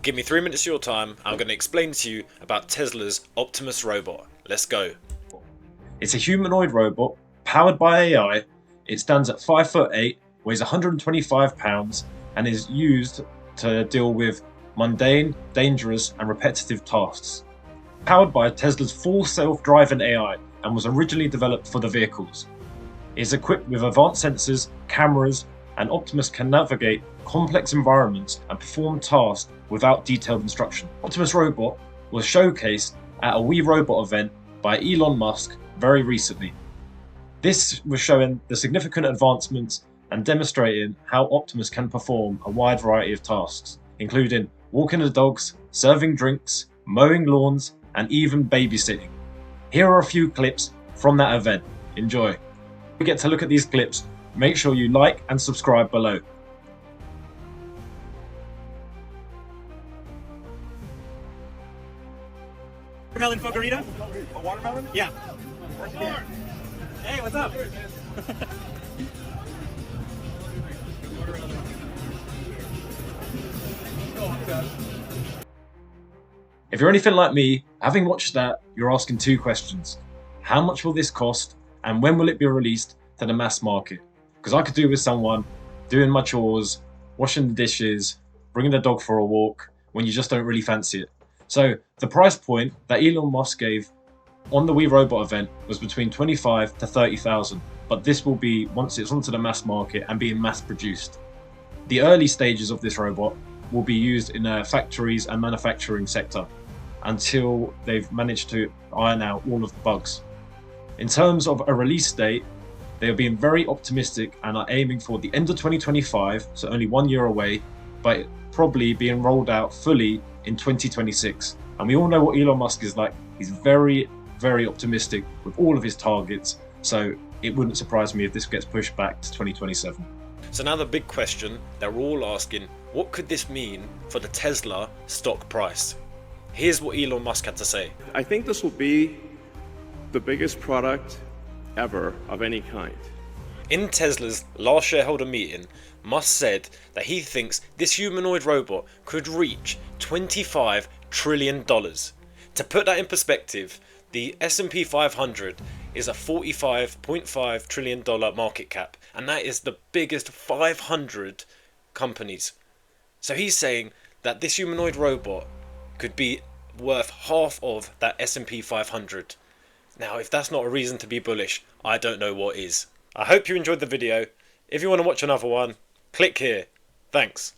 Give me 3 minutes of your time. I'm going to explain to you about Tesla's Optimus robot. Let's go. It's a humanoid robot powered by AI. It stands at 5'8", weighs 125 pounds, and is used to deal with mundane, dangerous, and repetitive tasks. Powered by Tesla's full self-driving AI and was originally developed for the vehicles. It is equipped with advanced sensors, cameras, and Optimus can navigate complex environments and perform tasks without detailed instruction. Optimus Robot was showcased at a We Robot event by Elon Musk very recently. This was showing the significant advancements and demonstrating how Optimus can perform a wide variety of tasks, including walking the dogs, serving drinks, mowing lawns, and even babysitting. Here are a few clips from that event. Enjoy. If you get to look at these clips, make sure you like and subscribe below. Watermelon fogarita? A watermelon? Yeah. Hey, what's up? If you're anything like me, having watched that, you're asking two questions. How much will this cost, and when will it be released to the mass market? Because I could do with someone doing my chores, washing the dishes, bringing the dog for a walk, when you just don't really fancy it. So the price point that Elon Musk gave on the We Robot event was between 25 to 30,000, but this will be once it's onto the mass market and being mass produced. The early stages of this robot will be used in factories and manufacturing sector until they've managed to iron out all of the bugs. In terms of a release date, they are being very optimistic and are aiming for the end of 2025, so only 1 year away, but probably being rolled out fully in 2026. And we all know what Elon Musk is like. He's very, very optimistic with all of his targets, so it wouldn't surprise me if this gets pushed back to 2027. So now the big question that we're all asking, what could this mean for the Tesla stock price? Here's what Elon Musk had to say. I think this will be the biggest product ever of any kind. In Tesla's last shareholder meeting, Musk said that he thinks this humanoid robot could reach $25 trillion. To put that in perspective, the S&P 500 is a $45.5 trillion market cap, and that is the biggest 500 companies. So he's saying that this humanoid robot could be worth half of that S&P 500. Now, if that's not a reason to be bullish, I don't know what is. I hope you enjoyed the video. If you want to watch another one, click here. Thanks.